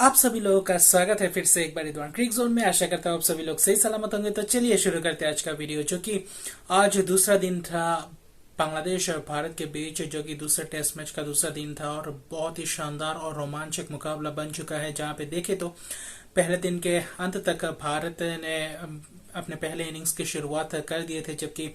आप सभी लोगों का स्वागत है फिर से एक बार रिदवान क्रिक जोन में। आशा करता हूँ आप सभी लोग सही सलामत होंगे। तो चलिए शुरू करते हैं आज का वीडियो, जो कि आज दूसरा दिन था बांग्लादेश और भारत के बीच, जो कि दूसरे टेस्ट मैच का दूसरा दिन था और बहुत ही शानदार और रोमांचक मुकाबला बन चुका है। जहां पे देखे तो पहले दिन के अंत तक भारत ने अपने पहले इनिंग्स की शुरुआत कर दिए थे, जबकि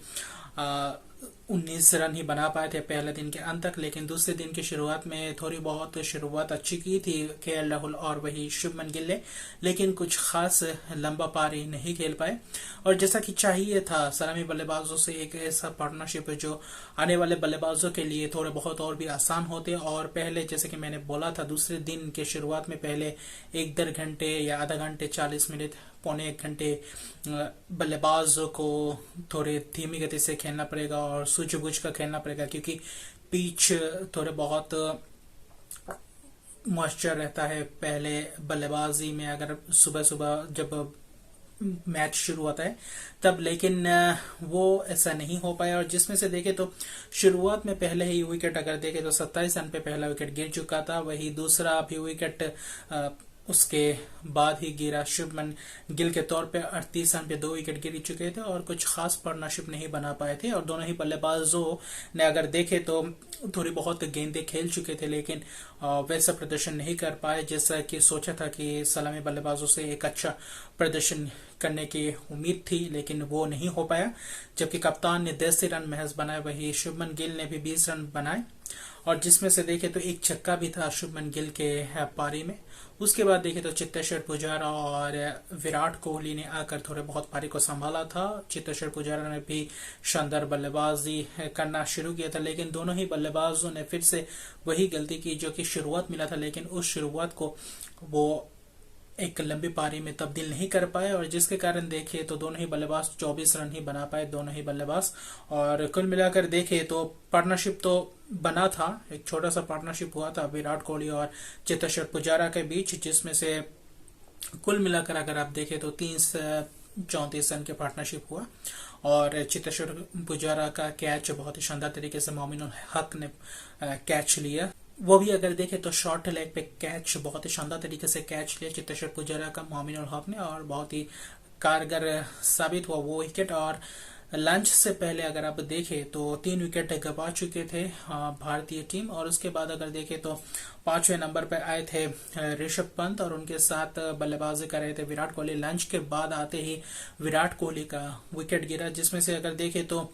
19 रन ही बना पाए थे पहले दिन के अंत तक। लेकिन दूसरे दिन की शुरुआत में थोड़ी बहुत शुरुआत अच्छी की थी केएल राहुल और वही शुभमन गिल ने, लेकिन कुछ खास लंबा पारी नहीं खेल पाए। और जैसा कि चाहिए था सलामी बल्लेबाजों से एक ऐसा पार्टनरशिप जो आने वाले बल्लेबाजों के लिए थोड़े बहुत और भी आसान होते। और पहले जैसे कि मैंने बोला था, दूसरे दिन के शुरुआत में पहले एक 1.5 घंटे या आधा घंटे 40 मिनट पौने 1 घंटे बल्लेबाज को थोड़े धीमी गति से खेलना पड़ेगा और सूझबूझ कर खेलना पड़ेगा, क्योंकि पिच थोड़े बहुत मॉइस्चर रहता है पहले बल्लेबाजी में, अगर सुबह सुबह जब मैच शुरू होता है तब। लेकिन वो ऐसा नहीं हो पाया, और जिसमें से देखे तो शुरुआत में पहले ही विकेट अगर देखे तो 27 रन पे पहला विकेट गिर चुका था। वही दूसरा भी विकेट उसके बाद ही गिरा शुभमन गिल के तौर पे। 38 रन पे 2 विकेट गिर चुके थे और कुछ खास पार्टनरशिप नहीं बना पाए थे। और दोनों ही बल्लेबाजों ने अगर देखे तो थोड़ी बहुत गेंदें खेल चुके थे, लेकिन वैसा प्रदर्शन नहीं कर पाए जैसा कि सोचा था कि सलामी बल्लेबाजों से एक अच्छा प्रदर्शन करने की उम्मीद थी, लेकिन वो नहीं हो पाया। जबकि कप्तान ने 10 रन महज बनाए, वही शुभमन गिल ने भी 20 रन बनाए, और जिसमें से देखे तो एक छक्का भी था शुभमन गिल के पारी में। उसके बाद देखे तो चेतेश्वर पुजारा और विराट कोहली ने आकर थोड़े बहुत पारी को संभाला था। चेतेश्वर पुजारा ने भी शानदार बल्लेबाजी करना शुरू किया था, लेकिन दोनों ही बल्लेबाजों ने फिर से वही गलती की जो कि शुरुआत मिला था, लेकिन उस शुरुआत को वो एक लंबी पारी में तब्दील नहीं कर पाए। और जिसके कारण देखे तो दोनों ही बल्लेबाज 24 रन ही बना पाए, दोनों ही बल्लेबाज। और कुल मिलाकर देखे तो पार्टनरशिप तो बना था, एक छोटा सा पार्टनरशिप हुआ था विराट कोहली और चेतेश्वर पुजारा के बीच, जिसमें से कुल मिलाकर अगर आप देखें तो 34 रन के पार्टनरशिप हुआ। और चेतेश्वर पुजारा का कैच बहुत ही शानदार तरीके से मोमिनुल हक ने कैच लिया। वो भी अगर देखें तो शॉर्ट लेग पे कैच बहुत ही शानदार तरीके से कैच लिया चेतेश्वर पुजारा का मोमिनुल हक ने, और बहुत ही कारगर साबित हुआ वो विकेट। और लंच से पहले अगर आप देखें तो 3 विकेट गंवा चुके थे भारतीय टीम। और उसके बाद अगर देखें तो 5वें नंबर पर आए थे ऋषभ पंत, और उनके साथ बल्लेबाजी कर रहे थे विराट कोहली। लंच के बाद आते ही विराट कोहली का विकेट गिरा, जिसमें से अगर देखें तो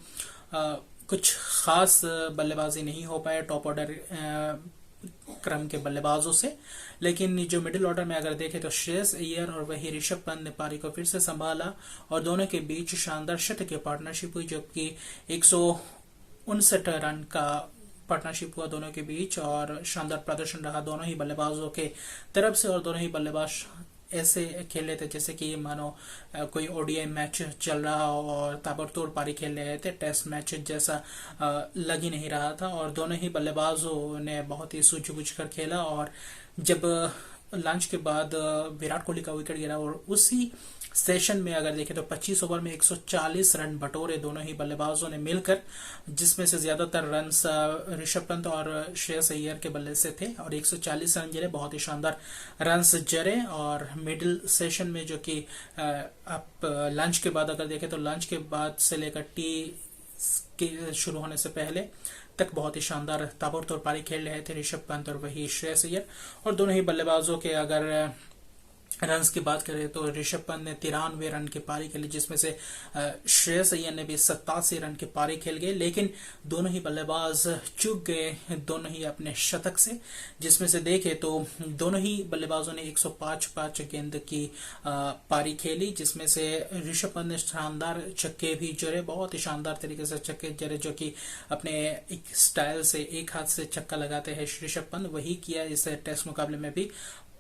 कुछ खास बल्लेबाजी नहीं हो पाया टॉप ऑर्डर क्रम के बल्लेबाजों से। लेकिन जो मिडिल ऑर्डर में अगर देखें तो श्रेयस अय्यर और वही ऋषभ पंत ने पारी को फिर से संभाला, और दोनों के बीच शानदार शतक की पार्टनरशिप हुई, जबकि 159 रन का पार्टनरशिप हुआ दोनों के बीच। और शानदार प्रदर्शन रहा दोनों ही बल्लेबाजों के तरफ से, और दोनों ही बल्लेबाज ऐसे खेल थे जैसे कि मानो कोई ओडीआई मैच चल रहा हो और ताबड़तोड़ पारी खेल रहे थे, टेस्ट मैच जैसा लग ही नहीं रहा था। और दोनों ही बल्लेबाजों ने बहुत ही सूझबूझ कर खेला। और जब लंच के बाद विराट कोहली का विकेट गिरा, और उसी सेशन में अगर देखें तो 25 ओवर में 140 रन बटोरे दोनों ही बल्लेबाजों ने मिलकर, जिसमें से ज्यादातर रन ऋषभ पंत और श्रेयस अय्यर के बल्ले से थे, और 140 रन जरे, बहुत ही शानदार रन जरे। और मिडिल सेशन में जो कि आप लंच के बाद अगर देखें तो लंच के बाद से लेकर टी के शुरू होने से पहले तक बहुत ही शानदार ताबड़तोड़ पारी खेल रहे थे ऋषभ पंत और वही श्रेयस अय्यर। और दोनों ही बल्लेबाजों के अगर रन्स की बात करें तो ऋषभ पंत ने 93 रन की पारी खेली, जिसमें से श्रेयस अय्यर ने भी 87 रन की पारी खेल गए। लेकिन दोनों ही बल्लेबाज चूक गए दोनों ही अपने शतक से, जिसमें से देखे तो दोनों ही बल्लेबाजों ने 105 गेंद की पारी खेली, जिसमें से ऋषभ पंत ने शानदार छक्के भी जड़े, बहुत ही शानदार तरीके से छक्के जड़े, जो कि अपने एक स्टाइल से एक हाथ से छक्का लगाते हैं ऋषभ पंत, वही किया इस टेस्ट मुकाबले में भी।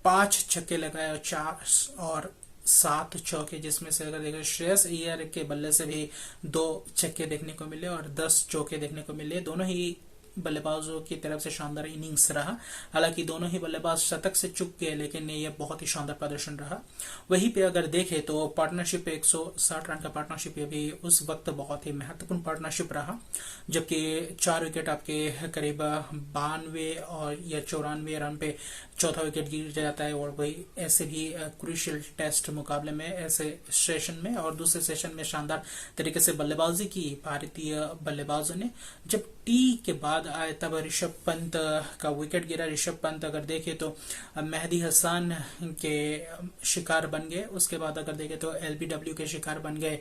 5 छक्के लगाए और 4 और 7 चौके, जिसमें से अगर देखें श्रेयस अय्यर के बल्ले से भी 2 छक्के देखने को मिले और 10 चौके देखने को मिले। दोनों ही बल्लेबाजों की तरफ से शानदार इनिंग्स रहा। हालांकि दोनों ही बल्लेबाज शतक से चूक गए, लेकिन ये बहुत ही शानदार प्रदर्शन रहा। वहीं पे अगर देखें तो पार्टनरशिप 160 रन का पार्टनरशिप ये भी उस वक्त बहुत ही महत्वपूर्ण पार्टनरशिप रहा, जबकि 4 विकेट आपके करीब 92 और या 94 रन पे चौथा विकेट गिर जाता है। और वही ऐसे भी क्रूशियल टेस्ट मुकाबले में ऐसे सेशन में और दूसरे सेशन में शानदार तरीके से बल्लेबाजी की भारतीय बल्लेबाजों ने। जब टी के बाद आए तब ऋषभ पंत का विकेट गिरा। ऋषभ पंत अगर देखें तो मेहदी हसन के शिकार बन गए। उसके बाद अगर देखें तो एलबीडब्ल्यू के शिकार बन गए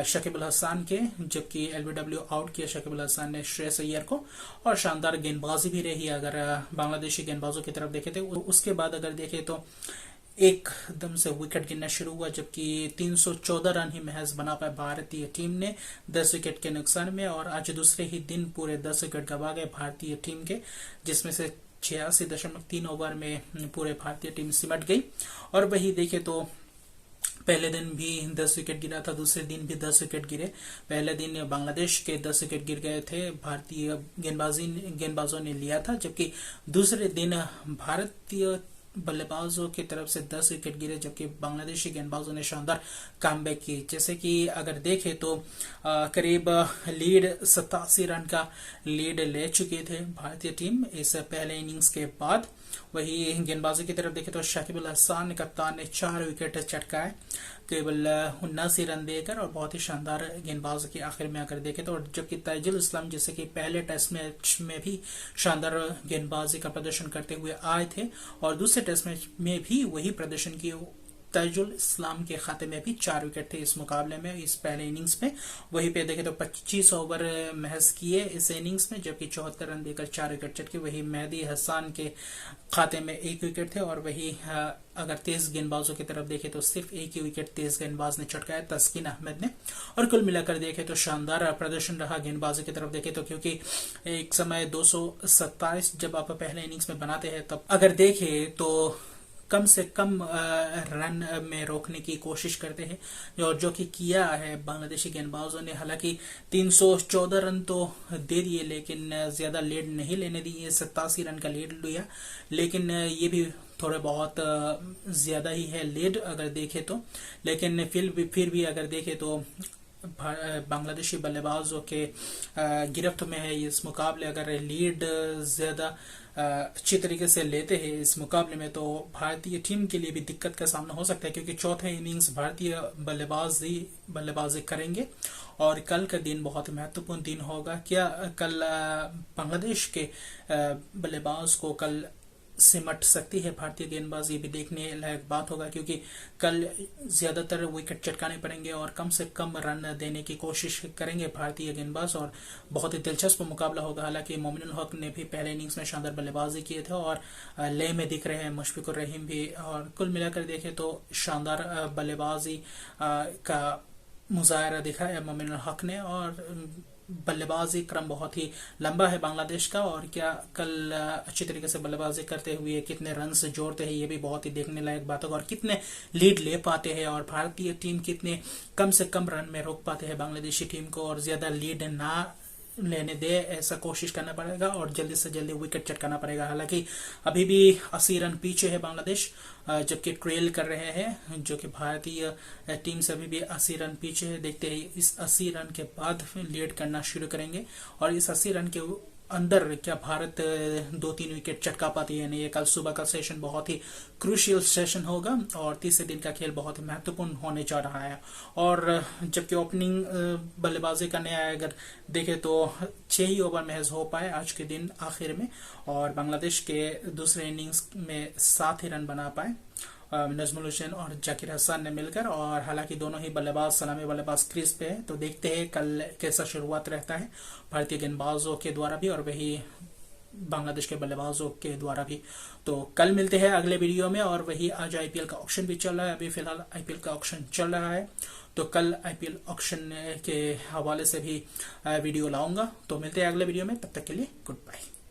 शकीब अल हसन के, जबकि एलबीडब्ल्यू आउट किया शकीब अल हसन ने श्रेयस अय्यर को। और शानदार गेंदबाजी भी रही अगर बांग्लादेशी गेंदबाजों की तरफ देखे थे। उसके बाद अगर देखें तो एकदम से विकेट गिरना शुरू हुआ, जबकि 314 रन ही महज बना पाए भारतीय टीम ने 10 विकेट के नुकसान में। और आज दूसरे ही दिन पूरे 10 विकेट गंवा गए भारतीय टीम के, जिसमें से 86.3 ओवर में पूरे भारतीय टीम सिमट गई। और वही देखे तो पहले दिन भी 10 विकेट गिरा था, दूसरे दिन भी 10 विकेट गिरे। पहले दिन बांग्लादेश के 10 विकेट गिर गए थे, भारतीय गेंदबाजों ने लिया था, जबकि दूसरे दिन भारतीय बल्लेबाजों की तरफ से 10 विकेट गिरे, जबकि बांग्लादेशी गेंदबाजों ने शानदार कमबैक की। जैसे कि अगर देखें तो करीब लीड 87 रन का लीड ले चुके थे भारतीय टीम इस पहले इनिंग्स के बाद। वही गेंदबाजी की तरफ देखें तो शकीब अल हसन कप्तान ने 4 विकेट चटकाए केवल 79 रन देकर, और बहुत ही शानदार गेंदबाजी की आखिर में अगर देखें तो। जबकि ताजुल इस्लाम जैसे कि पहले टेस्ट मैच में भी शानदार गेंदबाजी का प्रदर्शन करते हुए आए थे और दूसरे टेस्ट मैच में भी वही प्रदर्शन किए। ताजुल इस्लाम के खाते में भी 4 विकेट थे इस मुकाबले में, इस पहले इनिंग्स में। वहीं पे देखें तो 25 ओवर महज किए इस इनिंग्स में, जबकि 74 रन देकर 4 विकेट चटके। वही मेहदी हसन के खाते में 1 विकेट थे। और वही अगर तेज गेंदबाजों की तरफ देखें तो सिर्फ 1 ही विकेट तेज गेंदबाज ने चटकाया, तस्किन अहमद ने। और कुल मिलाकर देखें तो शानदार प्रदर्शन रहा गेंदबाजी की तरफ देखें तो, क्योंकि एक समय 227 जब आप पहले इनिंग्स में बनाते हैं तब अगर देखें तो कम से कम रन में रोकने की कोशिश करते हैं, और जो कि किया है बांग्लादेशी गेंदबाजों ने। हालांकि 314 रन तो दे दिए, लेकिन ज्यादा लीड नहीं लेने दिए। 87 रन का लीड लिया, लेकिन ये भी थोड़े बहुत ज्यादा ही है लीड अगर देखें तो। लेकिन फिर भी अगर देखें तो बांग्लादेशी बल्लेबाजों के गिरफ्त में है इस मुकाबले। अगर लीड ज्यादा अच्छी तरीके से लेते हैं इस मुकाबले में तो भारतीय टीम के लिए भी दिक्कत का सामना हो सकता है, क्योंकि चौथे इनिंग्स भारतीय बल्लेबाजी करेंगे। और कल का दिन बहुत महत्वपूर्ण दिन होगा। क्या कल बांग्लादेश के बल्लेबाज को कल सिमट सकती है भारतीय गेंदबाजी, भी देखने लायक बात होगा, क्योंकि कल ज्यादातर विकेट चटकाने पड़ेंगे और कम से कम रन देने की कोशिश करेंगे भारतीय गेंदबाज। और बहुत ही दिलचस्प मुकाबला होगा। हालांकि मोमिनुल हक ने भी पहले इनिंग्स में शानदार बल्लेबाजी किए थे और लय में दिख रहे हैं मुशफिकुर रहीम भी। और कुल मिलाकर देखें तो शानदार बल्लेबाजी का मुजाहरा दिखाया मोमिनुल हक ने। और बल्लेबाजी क्रम बहुत ही लंबा है बांग्लादेश का, और क्या कल अच्छी तरीके से बल्लेबाजी करते हुए कितने रन से जोड़ते हैं ये भी बहुत ही देखने लायक बात होगा। और कितने लीड ले पाते हैं और भारतीय टीम कितने कम से कम रन में रोक पाते हैं बांग्लादेशी टीम को, और ज्यादा लीड ना लेने दे ऐसा कोशिश करना पड़ेगा और जल्दी से जल्दी विकेट चटकाना पड़ेगा। हालांकि अभी भी 80 रन पीछे है बांग्लादेश, जबकि ट्रेल कर रहे हैं, जो कि भारतीय टीम से अभी भी 80 रन पीछे है। देखते हैं इस 80 रन के बाद लीड करना शुरू करेंगे, और इस 80 रन के अंदर क्या भारत 2-3 विकेट चटका पाती है नहीं। कल सुबह का सेशन बहुत ही क्रूशियल सेशन होगा और तीसरे दिन का खेल बहुत ही महत्वपूर्ण होने जा रहा है। और जबकि ओपनिंग बल्लेबाजी करने आए अगर देखें तो 6 ही ओवर महज हो पाए आज के दिन आखिर में, और बांग्लादेश के दूसरे इनिंग्स में 7 ही रन बना पाए नजमुल हुसैन और जाकिर हसन ने मिलकर। और हालांकि दोनों ही बल्लेबाज सलामी बल्लेबाज क्रीज पे है, तो देखते हैं कल कैसा शुरुआत रहता है भारतीय गेंदबाजों के द्वारा भी और वही बांग्लादेश के बल्लेबाजों के द्वारा भी। तो कल मिलते हैं अगले वीडियो में। और वही आज आईपीएल का ऑक्शन भी चल रहा है, अभी फिलहाल आईपीएल का ऑक्शन चल रहा है, तो कल आईपीएल ऑक्शन के हवाले से भी वीडियो लाऊंगा। तो मिलते हैं अगले वीडियो में, तब तक के लिए गुड बाय।